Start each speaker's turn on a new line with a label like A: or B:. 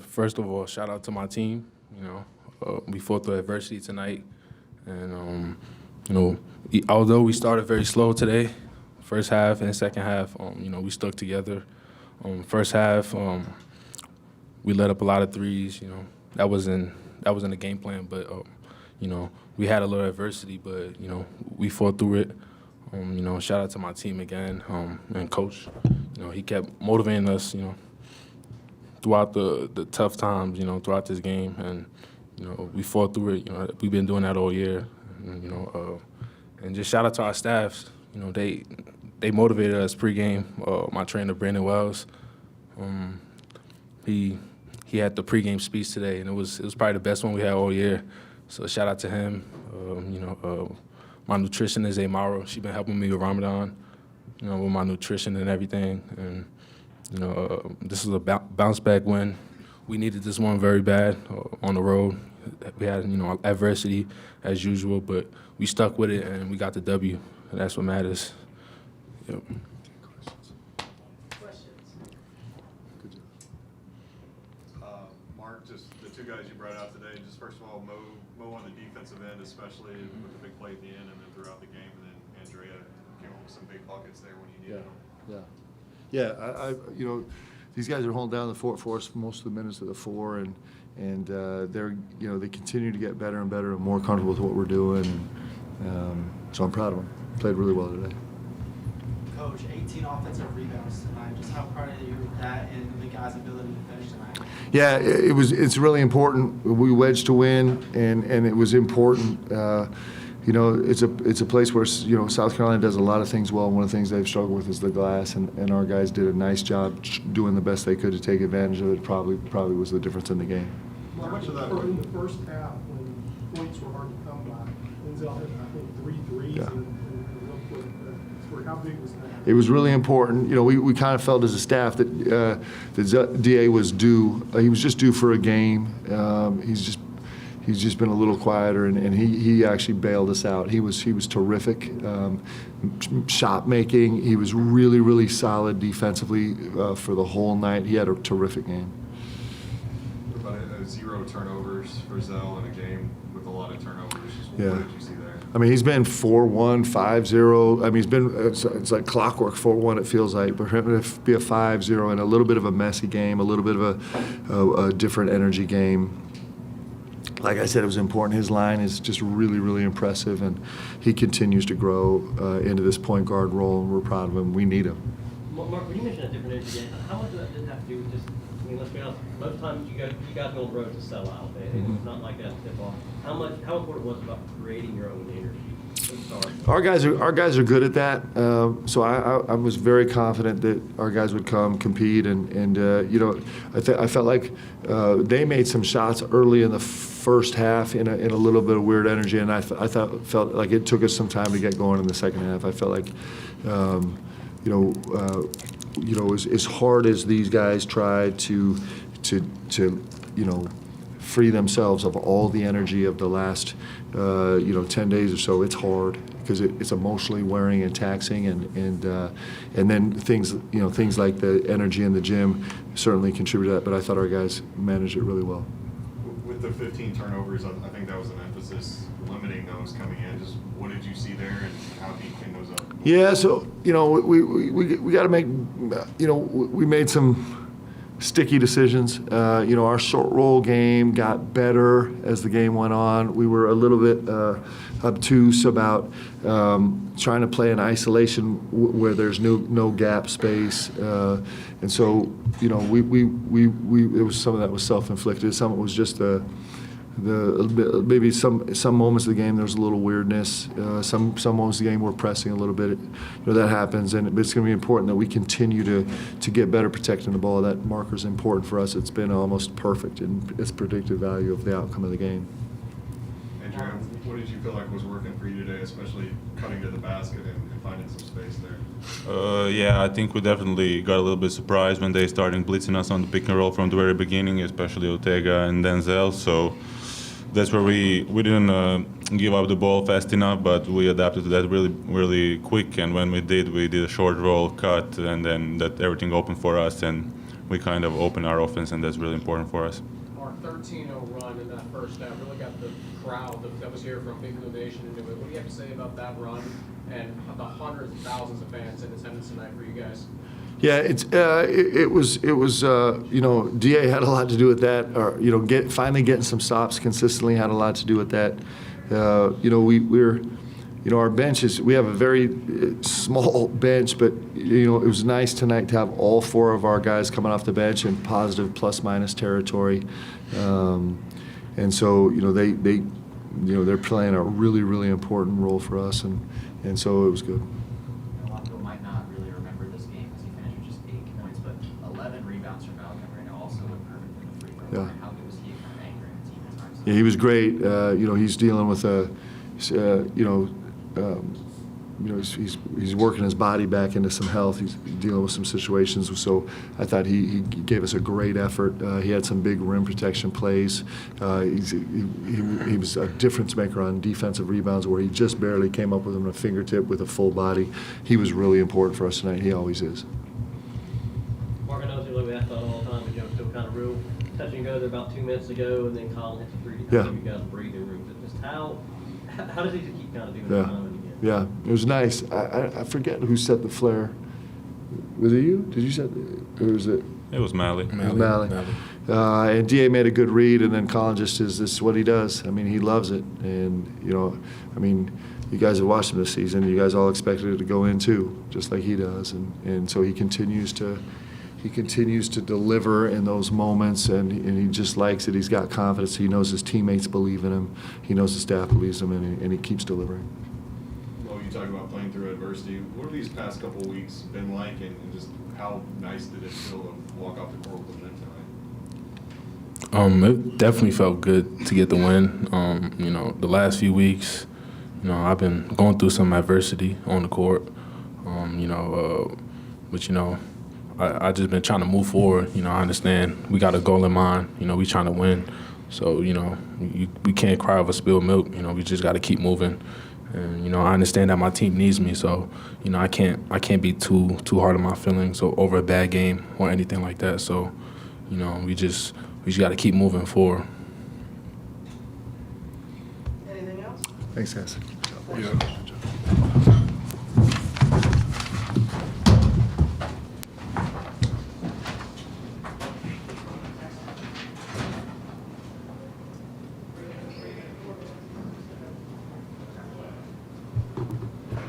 A: First of all, shout out to my team. We fought through adversity tonight, and although we started very slow today, first half and second half, we stuck together. First half, we let up a lot of threes. That was in the game plan, but we had a little adversity, but we fought through it. Shout out to my team again, and coach. He kept motivating us. Throughout the tough times. Throughout this game, and we fought through it. We've been doing that all year. And just shout out to our staffs. They motivated us pregame. My trainer Brandon Wells, he had the pregame speech today, and it was probably the best one we had all year. So shout out to him. My nutritionist Amara, she's been helping me with Ramadan, with my nutrition and everything. And this is a bounce back win. We needed this one very bad on the road. We had adversity as usual, but we stuck with it and we got the W, and that's what matters. Yep.
B: Mark, just the two guys you brought out today, just first of all, Mo on the defensive end, especially with the big play at the end and then throughout the game, and then Andrija came up with some big buckets there when you needed them.
C: Yeah, these guys are holding down the fort for us most of the minutes of the four, and they're they continue to get better and better and more comfortable with what we're doing. So I'm proud of them. Played really well today.
D: Coach, 18 offensive rebounds tonight. Just how proud are you of that and the guys' ability to finish tonight?
C: Yeah, it's really important. We wedged to win, and it was important. It's a place where South Carolina does a lot of things well. One of the things they've struggled with is the glass, and our guys did a nice job doing the best they could to take advantage of it. Probably was the difference in the game.
B: How much of that?
E: In the first half, when points were hard to come by, Denzel hit I think 3 threes in real quick. How big was that?
C: It was really important. We kind of felt as a staff that DA was due. He was just due for a game. He's just been a little quieter, and he actually bailed us out. He was terrific. Shot making. He was really, really solid defensively for the whole night. He had a terrific game.
B: What about 0 turnovers for Zell in a game with a lot of turnovers?
C: Yeah.
B: What did you see there?
C: I mean, he's been 4-1, 5-0. I mean, he's been it's like clockwork, 4-1 it feels like. But for him to be a 5-0 and a little bit of a messy game, a little bit of a different energy game. Like I said, it was important. His line is just really, really impressive, and he continues to grow into this point guard role, and we're proud of him. We need him.
F: Mark, when you mentioned a different energy game, how much of that did have to do with just, let's be honest, most times you guys go on the road to sell out, and it's not like that tip off. How important was it about creating your own energy?
C: Our guys are good at that. So I was very confident that our guys would come compete, and I felt like they made some shots early in the first half in a little bit of weird energy, and I felt like it took us some time to get going in the second half. I felt like as hard as these guys tried to free themselves of all the energy of the last 10 days or so, it's hard because it's emotionally wearing and taxing, and then things like the energy in the gym certainly contribute to that. But I thought our guys managed it really well.
B: With the 15 turnovers, I think that was an emphasis, limiting those coming in. Just what did you see there, and how do you clean those up?
C: Yeah, so we got to make we made some sticky decisions. Our short roll game got better as the game went on. We were a little bit obtuse about trying to play in isolation where there's no gap space, and so it was some of that was self-inflicted. Some of it was just maybe some moments of the game there was a little weirdness. Some moments of the game we're pressing a little bit. That happens, but it's going to be important that we continue to get better protecting the ball. That marker is important for us. It's been almost perfect in its predictive value of the outcome of the game.
B: Andrew, what did you feel like was working for you today, especially cutting to the basket and finding some space there?
G: Yeah, I think we definitely got a little bit surprised when they started blitzing us on the pick and roll from the very beginning, especially Ortega and Denzel. So that's where we didn't give up the ball fast enough, but we adapted to that really quick. And when we did a short roll cut, and then that everything opened for us, and we kind of opened our offense, and that's really important for us.
H: Our 13-0 run in that first half really got the crowd that was here from Big Blue Nation into it. What do you have to say about that run and the hundreds of thousands of fans in attendance tonight for you guys?
C: Yeah, it was you know, DA had a lot to do with that, or you know, finally getting some stops consistently had a lot to do with that. You know, we're you know, our bench we have a very small bench, but you know, it was nice tonight to have all 4 of our guys coming off the bench in positive plus-minus territory, and so you know, they you know, they're playing a really important role for us, and so it was good.
I: A lot of people might not really remember this game because he finished with just 8 points, but 11 rebounds from Malcolm right now, also with perfect in the free throw.
C: Yeah.
I: How good was he kind of anchoring the team at times?
C: Yeah, he was great. You know, he's dealing with you know, he's working his body back into some health. He's dealing with some situations. So I thought he gave us a great effort. He had some big rim protection plays. He was a difference maker on defensive rebounds where he just barely came up with them in a fingertip with a full body. He was really important for us tonight. He always is.
F: Mark, I know it's like we ask about all the time, but you know, still kind of real touch and go there about 2 minutes ago, and then Colin hits a 3.
C: Yeah.
F: You guys breathing room. Just how does he just keep kind of doing
C: Yeah.
F: that time and again?
C: Yeah, it was nice. I forget who set the flare. Was it you? Did you set it? Or was it?
G: It was Mally.
C: Mally. And DA made a good read, and then Colin just this is what he does. I mean, he loves it. And, you know, I mean, you guys have watched him this season. You guys all expected it to go in too, just like he does. And so he continues to deliver in those moments, and he just likes it. He's got confidence. He knows his teammates believe in him. He knows his staff believes in him, and he keeps delivering.
B: Well, you talk about playing through adversity. What have these past couple of weeks been like, and just how nice did it feel to walk off the court with a win tonight?
A: It definitely felt good to get the win. You know, the last few weeks, you know, I've been going through some adversity on the court. You know, but you know, I just been trying to move forward. You know, I understand we got a goal in mind. You know, we trying to win. So, you know, we can't cry over spilled milk. You know, we just got to keep moving. And, you know, I understand that my team needs me. So, you know, I can't be too hard on my feelings over a bad game or anything like that. So, you know, we just got to keep moving forward.
D: Anything else?
C: Thanks, guys.
A: Yeah.